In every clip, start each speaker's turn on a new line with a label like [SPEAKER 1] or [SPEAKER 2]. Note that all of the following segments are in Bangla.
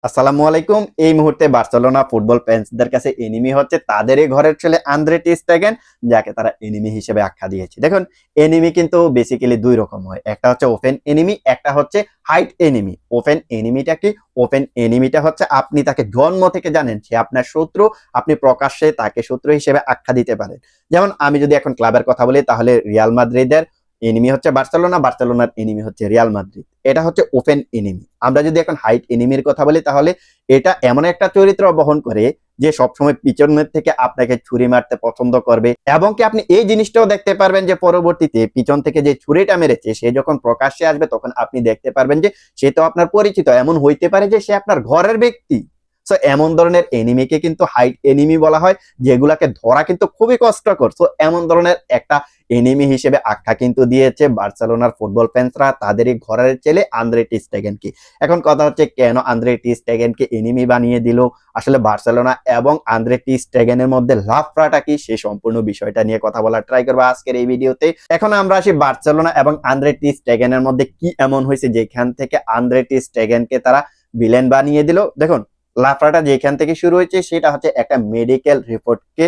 [SPEAKER 1] আসসালামু আলাইকুম। এই মুহূর্তে বার্সেলোনা ফুটবল ফ্যান্সদের কাছে এনিমি হচ্ছে তাদেরই ঘরের ছেলে আন্দ্রে টি স্টেগেন, যাকে তারা এনিমি হিসেবে আখ্যা দিয়েছে। দেখুন, এনিমি কিন্তু বেসিক্যালি দুই রকম হয়। একটা হচ্ছে ওপেন এনিমি, একটা হচ্ছে হাইড এনিমি। ওপেন এনিমিটা কি? ওপেন এনিমিটা হচ্ছে আপনি তাকে জন্ম থেকে জানেন সে আপনার শত্রু, আপনি প্রকাশ্যে তাকে শত্রু হিসেবে আখ্যা দিতে পারেন। যেমন আমি যদি এখন ক্লাবের কথা বলি, তাহলে রিয়াল মাদ্রিদের এনিমি হচ্ছে বার্সেলোনা, বার্সেলোনার এনিমি হচ্ছে রিয়াল মাদ্রিদ। এটা হচ্ছে ওপেন এনিমি। আমরা যদি এখন হাইট এনিমির কথা বলি, তাহলে এটা এমন একটা চরিত্র বহন করে যে সবসময় পিছনের থেকে আপনাকে ছুরি মারতে পছন্দ করবে, এবং কি আপনি এই জিনিসটাও দেখতে পারবেন যে পরবর্তীতে পিছন থেকে যে ছুরিটা মেরেছে সে যখন প্রকাশ্যে আসবে তখন আপনি দেখতে পারবেন যে সে তো আপনার পরিচিত। এমন হইতে পারে যে সে আপনার ঘরের ব্যক্তি। সো এমন ধরনের এনিমিকে কিন্তু হাইট এনিমি বলা হয়, যেগুলাকে ধরা কিন্তু খুবই কষ্টকর। সো এমন ধরনের একটা এনিমি হিসেবে আখ্যা কিন্তু দিয়েছে বার্সেলোনার ফুটবল ফ্যান্সরা তাদেরই ঘরের ছেলে আন্দ্রে টি স্টেগেনকে। এখন কথা হচ্ছে, কেন আন্দ্রে টি স্টেগেনকে এনিমি বানিয়ে দিল? আসলে বার্সেলোনা এবং আন্দ্রে টি স্টেগেনের মধ্যে লাফড়াটা কি, সেই সম্পূর্ণ বিষয়টা নিয়ে কথা বলার ট্রাই করবো আজকের এই ভিডিওতে। এখন আমরা আসি বার্সেলোনা এবং আন্দ্রে টি স্টেগেনের মধ্যে কি এমন হয়েছে যেখান থেকে আন্দ্রে টি স্টেগেনকে তারা ভিলেন বানিয়ে দিল। দেখুন, লাফড়াটা যেখান থেকে শুরু হয়েছে সেটা হচ্ছে একটা মেডিকেল রিপোর্টকে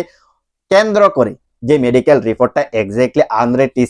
[SPEAKER 1] কেন্দ্র করে। যে মেডিকেল রিপোর্টটা এক্স্যাক্টলি আন্দ্রে টি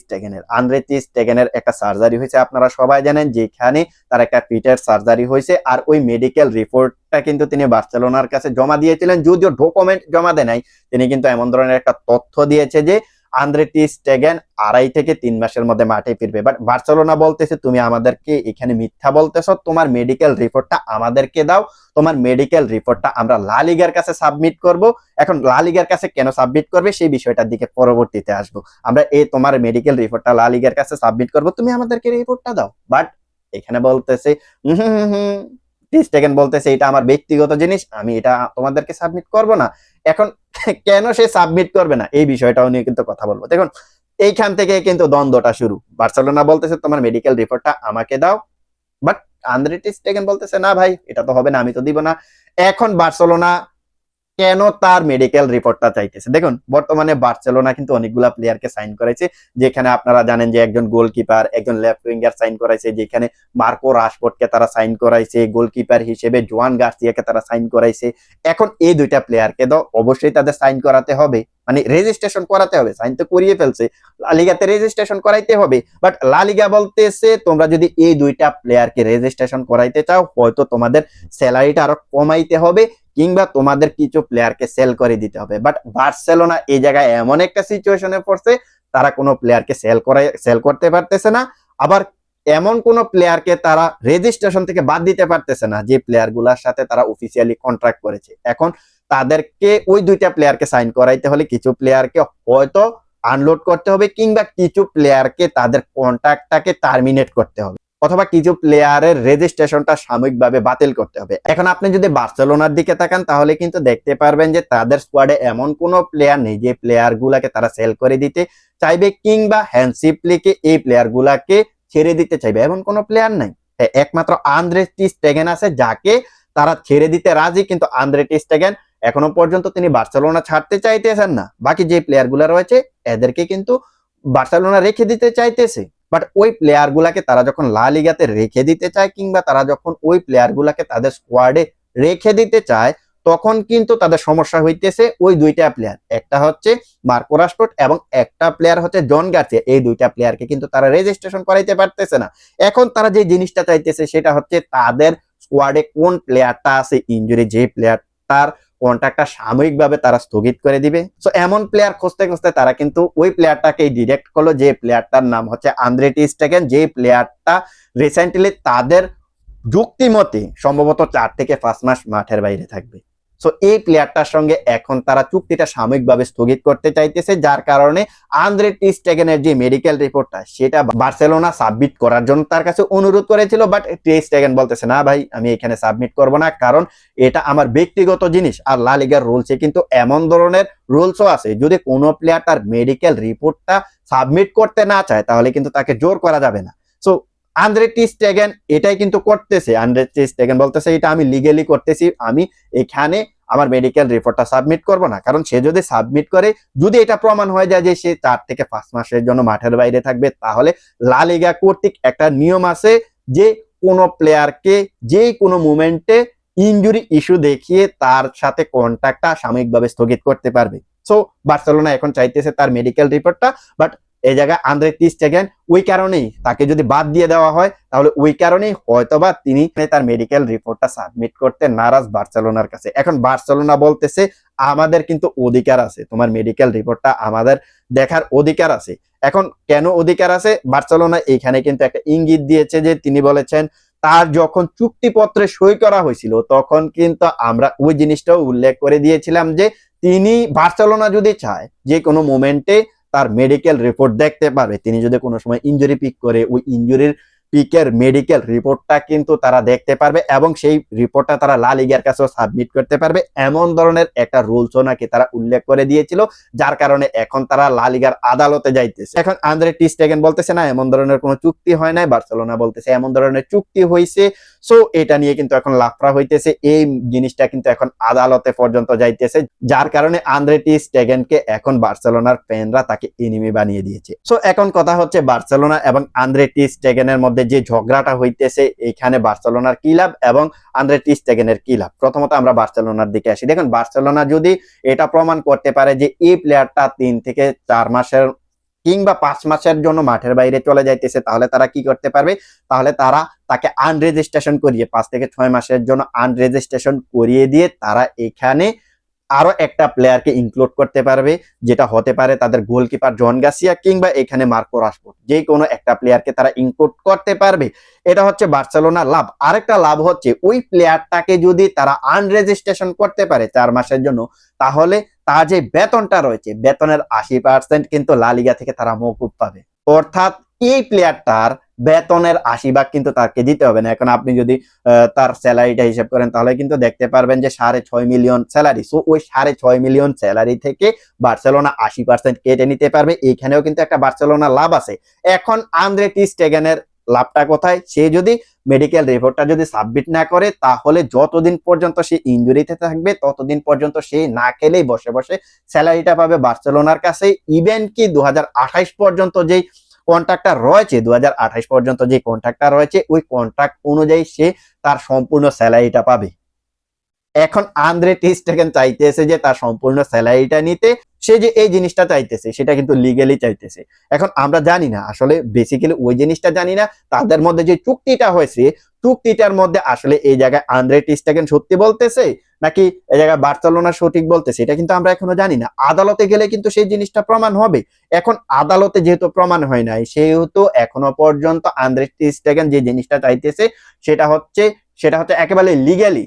[SPEAKER 1] স্টেগেনের একটা সার্জারি হয়েছে, আপনারা সবাই জানেন, যেখানে তার একটা পিঠের সার্জারি হয়েছে। আর ওই মেডিকেল রিপোর্টটা কিন্তু তিনি বার্সেলোনার কাছে জমা দিয়েছিলেন, যদিও ডকুমেন্ট জমা দেয় নাই। তিনি কিন্তু এমন ধরনের একটা তথ্য দিয়েছে যে আন্দ্রে টি স্টেগেন 2.5 থেকে 3 মাসের মধ্যে মাঠে ফিরবে। বাট বার্সেলোনা বলতেছে, তুমি আমাদেরকে এখানে মিথ্যা বলতেছো, তোমার মেডিকেল রিপোর্টটা আমাদেরকে দাও। তোমার মেডিকেল রিপোর্টটা আমরা লা লিগার কাছে সাবমিট করব। এখন লা লিগার কাছে কেন সাবমিট করবে সেই বিষয়টার দিকে পরবর্তীতে আসবো। আমরা এই তোমার মেডিকেল রিপোর্টটা লা লিগার কাছে সাবমিট করব, তুমি আমাদেরকে রিপোর্টটা দাও। বাট এখানে বলতেছে টি স্টেগেন বলতেছে এটা আমার ব্যক্তিগত জিনিস, আমি এটা তোমাদেরকে সাবমিট করব না। এখন কেন সে সাবমিট করবে না এই বিষয়টাও নিয়ে কিন্তু কথা বলবো। দেখুন, এইখান থেকে কিন্তু দ্বন্দ্বটা শুরু। বার্সেলোনা বলতেছে তোমার মেডিকেল রিপোর্টটা আমাকে দাও, বাট আন্দ্রে টি স্টেগেন বলতেছে না ভাই, এটা তো হবে না, আমি তো দিব না। এখন বার্সেলোনা কেন তার মেডিকেল রিপোর্টটা চাইতেছে? দেখুন, বর্তমানে বার্সেলোনা কিন্তু অনেকগুলা প্লেয়ারকে সাইন করেছে, যেখানে আপনারা জানেন যে একজন গোলকিপার, একজন লেফট উইঙ্গার সাইন করাইছে, যেখানে মার্কো রাশফোর্ডকে তারা সাইন করাইছে, গোলকিপার হিসেবে জোয়ান গার্সিয়াকে তারা সাইন করাইছে। এখন এই দুইটা প্লেয়ারকে তো অবশ্যই তাদের সাইন করাতে হবে, মানে রেজিস্ট্রেশন করাতে হবে। সাইন তো করিয়ে ফেলছে, লা লিগাতে রেজিস্ট্রেশন করাইতে হবে। বাট লা লিগা বলতেছে তোমরা যদি এই দুইটা প্লেয়ারকে রেজিস্ট্রেশন করাইতে চাও, হয়তো তোমাদের স্যালারিটা আরো কমাইতে হবে, কিংবা তোমাদের কিছু প্লেয়ারকে সেল করে দিতে হবে। বাট বার্সেলোনা এই জায়গায় এমন একটা সিচুয়েশনে পড়ছে, তারা কোনো প্লেয়ারকে সেল করতে পারতেছে না, আবার এমন কোন প্লেয়ারকে তারা রেজিস্ট্রেশন থেকে বাদ দিতে পারতেছে না যে প্লেয়ার গুলার সাথে তারা অফিসিয়ালি কন্ট্রাক্ট করেছে। এখন তাদেরকে ওই দুইটা প্লেয়ারকে সাইন করাইতে হলে কিছু প্লেয়ারকে হয়তো আনলোড করতে হবে, কিংবা কিছু প্লেয়ারকে তাদের কন্ট্রাক্টটাকে টার্মিনেট করতে হবে, অথবা কিছু প্লেয়ারের রেজিস্ট্রেশনটা সাময়িকভাবে বাতিল করতে হবে। এখন আপনি যদি বার্সেলোনার দিকে তাকান, তাহলে কিন্তু দেখতে পারবেন যে তাদের স্কোয়াডে এমন কোনো প্লেয়ার নেই যে প্লেয়ার গুলাকে তারা সেল করে দিতে চাইবে, কিংবা হ্যান্ডসিপলিকে এই প্লেয়ার গুলাকে ছেড়ে দিতে চাইবে, এমন কোনো প্লেয়ার নাই। একমাত্র আন্দ্রে টি স্টেগেন আছে যাকে তারা ছেড়ে দিতে রাজি, কিন্তু আন্দ্রে টি স্টেগেন এখনো পর্যন্ত তিনি বার্সেলোনা ছাড়তে চাইতেছেন না। বাকি যে প্লেয়ার গুলা রয়েছে এদেরকে কিন্তু বার্সেলোনা রেখে দিতে চাইতেছে। বাট ওই প্লেয়ার গুলাকে তারা যখন লা লিগাতে রেখে দিতে চায়, কিংবা তারা যখন ওই প্লেয়ার গুলাকে তাদের স্কোয়াডে রেখে দিতে চায়, তখন কিন্তু তাদের সমস্যা হইতেছে ওই দুইটা প্লেয়ার, একটা হচ্ছে মার্কো রাশফোর্ড এবং একটা প্লেয়ার হচ্ছে জন গার্সিয়া। এই দুইটা প্লেয়ারকে কিন্তু তারা রেজিস্ট্রেশন করাইতে পারতেছে না। এখন তারা যে জিনিসটা চাইতেছে সেটা হচ্ছে তাদের স্কোয়াডে কোন প্লেয়ারটা আছে ইনজুরি, যে প্লেয়ারটার কন্ট্রাক্টটা সাময়িকভাবে তারা স্থগিত করে দিবে। সো এমন প্লেয়ার খুঁজতে খুঁজতে তারা কিন্তু ওই প্লেয়ারটাকে ডিরেক্ট করলো, যে প্লেয়ারটার নাম হচ্ছে আন্দ্রে টি স্টেগেন, যে প্লেয়ারটা রিসেন্টলি তাদের যুক্তি মতে সম্ভবত 4 থেকে 5 মাস মাঠের বাইরে থাকবে। সো এই প্লেয়ারটার সঙ্গে এখন তারা চুক্তিটা সাময়িকভাবে স্থগিত করতে চাইতেছে, যার কারণে আন্দ্রে টি স্টেগেনের যে মেডিকেল রিপোর্টটা সেটা বার্সেলোনা সাবমিট করার জন্য তার কাছে অনুরোধ করেছিল। বাট টি স্টেগেন বলতেছে না ভাই, আমি এখানে সাবমিট করব না, কারণ এটা আমার ব্যক্তিগত জিনিস। আর লা লিগার রুলসে কিন্তু এমন ধরনের রুলসও আছে, যদি কোনো প্লেয়ার তার মেডিকেল রিপোর্টটা সাবমিট করতে না চায় তাহলে কিন্তু তাকে জোর করা যাবে না। সো আন্দ্রে টি স্টেগেন এটাই কিন্তু করতেছে। আন্দ্রে টি স্টেগেন বলতেছে এটা আমি লিগেলি করতেছি, আমি এখানে আমার মেডিকেল রিপোর্টটা সাবমিট করব না। কারণ সে যদি সাবমিট করে, যদি এটা প্রমাণ হয়ে যায় যে সে 4 থেকে 5 মাসের জন্য মাঠের বাইরে থাকবে, তাহলে লা লিগা কর্তৃক একটা নিয়ম আছে যে কোনো প্লেয়ারকে যে কোনো মুভমেন্টে ইনজুরি ইস্যু দেখিয়ে তার সাথে কন্ট্রাক্টটা সাময়িকভাবে স্থগিত করতে পারবে। সো বার্সেলোনা এখন চাইতেছে তার মেডিকেল রিপোর্টটা, বাট এই জায়গায় আন্দ্রে টি স্টেগেন ওই কারণেই তাকে যদি বাদ দিয়ে দেওয়া হয় তাহলে ওই কারণেই হয়তোবা তিনি তার মেডিকেল রিপোর্টটা সাবমিট করতে নারাজ বার্সেলোনার কাছে। এখন বার্সেলোনা বলতেছে আমাদের কিন্তু অধিকার আছে, তোমার মেডিকেল রিপোর্টটা আমাদের দেখার অধিকার আছে। এখন কেন অধিকার আছে, বার্সেলোনা এইখানে কিন্তু একটা ইঙ্গিত দিয়েছে যে তিনি বলেছেন তার যখন চুক্তিপত্রে সই করা হয়েছিল তখন কিন্তু আমরা ওই জিনিসটাও উল্লেখ করে দিয়েছিলাম যে তিনি বার্সেলোনা যদি চায় যে কোনো মোমেন্টে তার মেডিকেল রিপোর্ট দেখতে পারবে, তিনি যদি কোনো সময় ইনজুরি পিক করে ওই ইনজুরির পিকের মেডিকেল রিপোর্টটা কিন্তু তারা দেখতে পারবে এবং সেই রিপোর্টটা তারা লা লিগার কাছেও সাবমিট করতে পারবে, এমন ধরনের একটা রুলসও নাকি তারা উল্লেখ করে দিয়েছিল, যার কারণে এখন তারা লা লিগার আদালতে যাইতেছে। এখন আন্দ্রে টি স্টেগেন বলতেছে না এমন ধরনের কোনো চুক্তি হয় নাই, বার্সেলোনা বলতেছে এমন ধরনের চুক্তি হয়েছে। সো এটা নিয়ে কিন্তু এখন লাফড়া হইতেছে, এই জিনিসটা কিন্তু এখন আদালতে পর্যন্ত যাইতেছে, যার কারণে আন্দ্রে টি স্টেগেনকে এখন বার্সেলোনার ফ্যানরা তাকে এনিমি বানিয়ে দিয়েছে। সো এখন কথা হচ্ছে বার্সেলোনা এবং আন্দ্রে টি স্টেগেনের মধ্যে যে ঝগড়াটা হইতেছে এখানে বার্সেলোনার কি লাভ এবং আন্দ্রে টি স্টেগেনের কি লাভ। প্রথমত আমরা বার্সেলোনার দিকে আসি। দেখুন বার্সেলোনা যদি এটা প্রমাণ করতে পারে যে এই প্লেয়ারটা 3 থেকে 4 মাসের কিংবা 5 মাসের জন্য মাঠের বাইরে চলে যাইতেছে, তাহলে তারা কি করতে পারবে, তাহলে তারা তাকে আনরেজিস্ট্রেশন করিয়ে 5 থেকে 6 মাসের জন্য আনরেজিস্ট্রেশন করিয়ে দিয়ে তারা এখানে আরো একটা প্লেয়ারকে ইনক্লুড করতে পারবে, যেটা হতে পারে তাদের গোলকিপার জন গাসিয়া কিংবা এখানে মার্কো রাশফোর্ড, যে কোনো একটা প্লেয়ারকে তারা ইনক্লুড করতে পারবে। এটা হচ্ছে বার্সেলোনার লাভ। আরেকটা লাভ হচ্ছে ওই প্লেয়ারটাকে যদি তারা আনরেজিস্ট্রেশন করতে পারে 4 মাসের জন্য, তাহলে তার যে বেতনটা রয়েছে বেতনের 80% কিন্তু লা লিগা থেকে তারা মওকুফ পাবে। অর্থাৎ এই প্লেয়ারটার বেতনের 80 ভাগ কিন্তু তাকে দিতে হবে না। এখন আপনি যদি তার স্যালারিটা হিসাব করেন তাহলে কিন্তু দেখতে পারবেন যে 6.5 মিলিয়ন স্যালারি। সো ওই 6.5 মিলিয়ন স্যালারি থেকে বার্সেলোনা 80% কেটে নিতে পারবে। এইখানেও কিন্তু একটা বার্সেলোনা লাভ আছে। এখন আন্দ্রে টি স্টেগেনের লাভটা কোথায়, সে যদি মেডিকেল রিপোর্টটা যদি সাবমিট না করে তাহলে যতদিন পর্যন্ত সে ইনজুরিতে থাকবে ততদিন পর্যন্ত সে না খেলেই বসে বসে স্যালারিটা পাবে বার্সেলোনার কাছে। ইভেন কি 2028 পর্যন্ত যেই কন্ট্রাক্টটা রয়েছে, 2028 পর্যন্ত যে কন্ট্রাক্টটা রয়েছে ওই কন্ট্রাক্ট অনুযায়ী সে তার সম্পূর্ণ স্যালারিটা পাবে। এখন আন্দ্রে টি স্টেগেন চাইতেছে যে তার সম্পূর্ণ স্যালারিটা নিতে, সে যে এই জিনিসটা চাইতেছে সেটা কিন্তু লিগ্যালি চাইতেছে। এখন আমরা জানি না আসলে বেসিক্যালি ওই জিনিসটা জানি না তাদের মধ্যে যে চুক্তিটা হয়েছে চুক্তিটার মধ্যে আসলে এই জায়গায় আন্দ্রে টি স্টেগেন সত্যি বলতেছে নাকি এই জায়গায় বার্সেলোনা সঠিক বলতেছে এটা কিন্তু আমরা এখনো জানি না। আদালতে গেলে কিন্তু সেই জিনিসটা প্রমাণ হবে। এখন আদালতে যেহেতু প্রমাণ হয় নাই সেহেতু এখনো পর্যন্ত আন্দ্রে টি স্টেগেন যে জিনিসটা চাইতেছে সেটা হচ্ছে একেবারে লিগ্যালি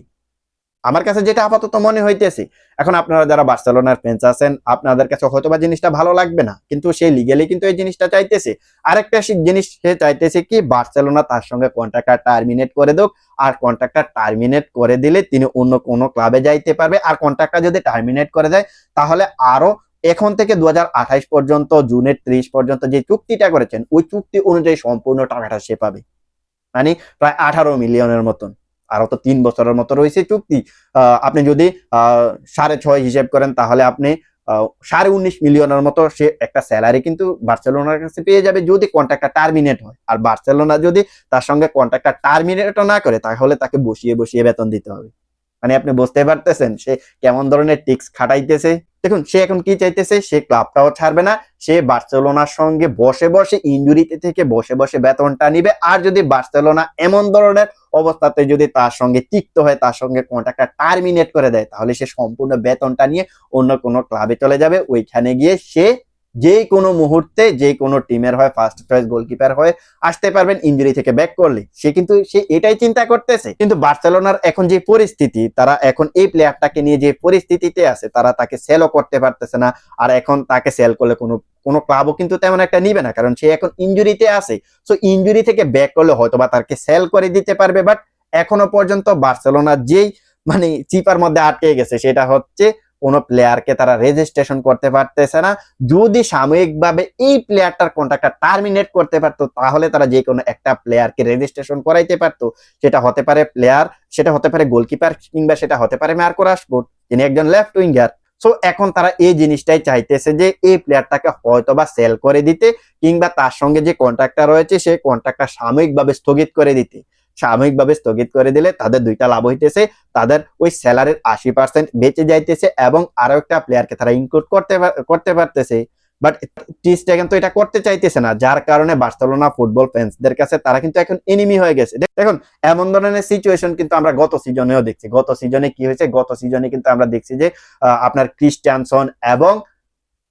[SPEAKER 1] আমার কাছে যেটা আপাতত মনে হইতেছে। এখন আপনারা যারা বার্সেলোনার ফ্যান্স আছেন আপনাদের কাছে হয়তোবা জিনিসটা ভালো লাগবে না, কিন্তু সে লিগ্যালি কিন্তু এই জিনিসটা চাইতেছে। আরেকটা জিনিস সে চাইতেছে কি বার্সেলোনা তার সঙ্গে কন্ট্রাক্টটা টার্মিনেট করে দেক, আর কন্ট্রাক্টটা টার্মিনেট করে দিলে তিনি অন্য কোনো ক্লাবে যাইতে পারবে। আর কন্ট্রাক্টটা যদি টার্মিনেট করে দেয় তাহলে আরো এখন থেকে 2028 পর্যন্ত জুনের 30 পর্যন্ত যে চুক্তিটা করেছেন ওই চুক্তি অনুযায়ী সম্পূর্ণ টাকাটা সে পাবে, মানে প্রায় 18 মিলিয়নের মতন। আরো তো 3 বছরের মতো রয়েছে চুক্তি। আপনি যদি 6.5 হিসেব করেন তাহলে আপনি 19.5 মিলিয়নের মতো সে একটা স্যালারি কিন্তু বার্সেলোনার কাছে পেয়ে যাবে যদি কন্ট্রাক্টটা টার্মিনেট হয়। আর বার্সেলোনা যদি তার সঙ্গে কন্ট্রাক্টটা টার্মিনেট না করে তাহলে তাকে বসিয়ে বসিয়ে বেতন দিতে হবে। মানে আপনি বুঝতে পারতেছেন সে কেমন ধরনের টিক্স খাটাইতেছে। দেখুন সে এখন কি চাইতেছে, সে ক্লাবটাও ছাড়বে না, সে বার্সেলোনার সঙ্গে বসে বসে ইনজুরিতে থেকে বসে বসে বেতনটা নিবে। আর যদি বার্সেলোনা এমন ধরনের অবস্থাতে যদি তার সঙ্গে তিক্ত হয় তার সঙ্গে কন্ট্রাক্টটা টার্মিনেট করে দেয় তাহলে সে সম্পূর্ণ বেতনটা নিয়ে অন্য কোনো ক্লাবে চলে যাবে। ওইখানে গিয়ে সে যে কোনো মুহূর্তে যে কোনো টিমের হয় ফার্স্ট চয়েস গোলকিপার হয়ে আসতে পারবেন ইনজুরি থেকে ব্যাক করলে। সে এটাই চিন্তা করতেছে। কিন্তু বার্সেলোনার এখন যে পরিস্থিতি, তারা এখন এই প্লেয়ারটাকে নিয়ে যে পরিস্থিতিতে আছে তারা তাকে সেলও করতে পারতেছে না। আর এখন তাকে সেল করলে কোনো ক্লাবও কিন্তু তেমন একটা নিবে না, কারণ সে এখন ইনজুরিতে আছে। সো ইনজুরি থেকে ব্যাক করলে হয়তোবা তাকে সেল করে দিতে পারবে। বাট এখনো পর্যন্ত বার্সেলোনার যেই মানে চিপার মধ্যে আটকে গেছে সেটা হচ্ছে কোনো প্লেয়ারকে তারা রেজিস্ট্রেশন করতে পারতেছে না। যদি সাময়িকভাবে এই প্লেয়ারটার কন্ট্রাক্টটা টার্মিনেট করতে পারতো তাহলে তারা যে কোনো একটা প্লেয়ারকে রেজিস্ট্রেশন করাইতে পারতো। সেটা হতে পারে প্লেয়ার, সেটা হতে পারে গোলকিপার, কিংবা সেটা হতে পারে মার্কো রাশফোর্ড, তিনি একজন লেফট উইঙ্গার। সো এখন তারা এই জিনিসটাই চাইতেছে যে এই প্লেয়ারটাকে হয়তোবা সেল করে দিতে কিংবা তার সঙ্গে যে কন্ট্রাক্টটা রয়েছে সেই কন্ট্রাক্টটা সাময়িকভাবে স্থগিত করে দিতে। সাময়িকভাবে স্থগিত করে দিলে তাদের দুইটা লাভ হইতেছে, তাদের ওই স্যালারির 80% বেঁচে যাইতেছে এবং আরো একটা প্লেয়ারকে তারা ইনক্লুড করতে পারতেছে। বাট টি স্টেগেন তো এটা করতে চাইতেছে না, যার কারণে বার্সেলোনা ফুটবল ফ্যান্সদের কাছে তারা কিন্তু এখন এনিমি হয়ে গেছে। দেখুন এমন ধরনের সিচুয়েশন কিন্তু আমরা গত সিজনেও দেখছি। গত সিজনে কি হয়েছে, গত সিজনে কিন্তু আমরা দেখছি যে আপনার ক্রিস্টিয়ানসন এবং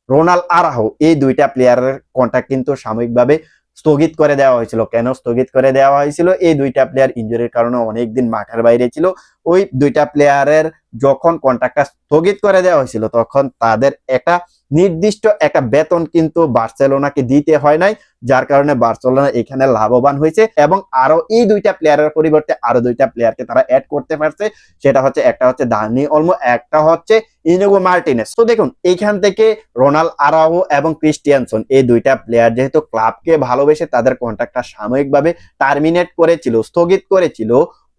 [SPEAKER 1] রোনাল্ড আরাহো এই দুইটা প্লেয়ারের কন্ট্রাক্ট কিন্তু সাময়িকভাবে স্থগিত করে দেওয়া হয়েছিল। কেন স্থগিত করে দেওয়া হয়েছিল? এই দুইটা প্লেয়ার ইনজুরির কারণে অনেকদিন মাঠের বাইরে ছিল। ওই দুইটা প্লেয়ারের যখন কন্ট্রাক্টটা স্থগিত করে দেওয়া হয়েছিল তখন তাদের একটা নির্দিষ্ট একটা বেতন কিন্তু বার্সেলোনাকে দিতে হয় নাই, যার কারণে বার্সেলোনা এখানে লাভবান হয়েছে এবং আরো এই দুইটা প্লেয়ারের পরিবর্তে আরো দুইটা প্লেয়ারকে তারা অ্যাড করতে পারছে। সেটা হচ্ছে একটা হচ্ছে দানি অলমো, একটা হচ্ছে ইনিগো মার্টিনেস। তো দেখুন এইখান থেকে রোনাল্ড আরাউজো এবং ক্রিস্টিয়ানসন এই দুইটা প্লেয়ার যেহেতু ক্লাবকে ভালোবেসে তাদের কন্ট্রাক্টটা সাময়িকভাবে টার্মিনেট করেছিল, স্থগিত করেছিল,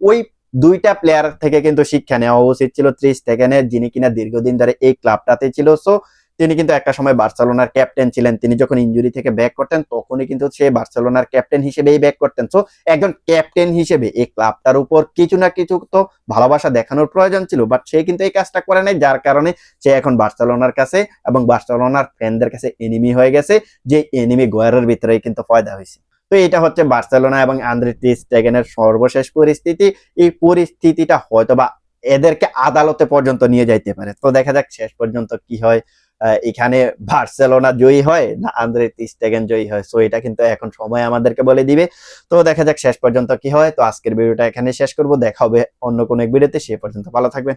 [SPEAKER 1] ওই দুইটা প্লেয়ার থেকে কিন্তু শিক্ষা নেওয়া উচিত ছিল ত্রি স্টেগেনের, যিনি কিনা দীর্ঘদিন ধরে এই ক্লাবটাতে ছিল। সো তিনি কিন্তু একটা সময় বার্সেলোনার ক্যাপ্টেন ছিলেন। তিনি যখন ইনজুরি থেকে ব্যাক করতেন তখনই কিন্তু সে বার্সেলোনার ক্যাপ্টেন হিসেবেই ব্যাক করতেন। সো একজন ক্যাপ্টেন হিসেবে এই ক্লাবটার উপর কিছু না কিছু তো ভালোবাসা দেখানোর প্রয়োজন ছিল, বাট সে কিন্তু এই কাজটা করে নাই, যার কারণে সে এখন বার্সেলোনার কাছে এবং বার্সেলোনার ফ্যানদের কাছে এনিমি হয়ে গেছে, যে এনিমি গোয়ারের ভিতরেই কিন্তু পয়দা হয়েছে। তো এটা হচ্ছে বার্সেলোনা এবং আন্দ্রে টের স্টেগেনের সর্বশেষ পরিস্থিতি। এই পরিস্থিতিটা হয়তোবা এদেরকে আদালতে পর্যন্ত নিয়ে যাইতে পারে। তো দেখা যাক শেষ পর্যন্ত কি হয়, এখানে বার্সেলোনা জয়ী হয় না আন্দ্রে টের স্টেগেন জয়ী হয়। সো এটা কিন্তু এখন সময় আমাদেরকে বলে দিবে। তো দেখা যাক শেষ পর্যন্ত কি হয়। তো আজকের ভিডিওটা এখানে শেষ করব, দেখা হবে অন্য কোনো এক ভিডিওতে। সে পর্যন্ত ভালো থাকবেন।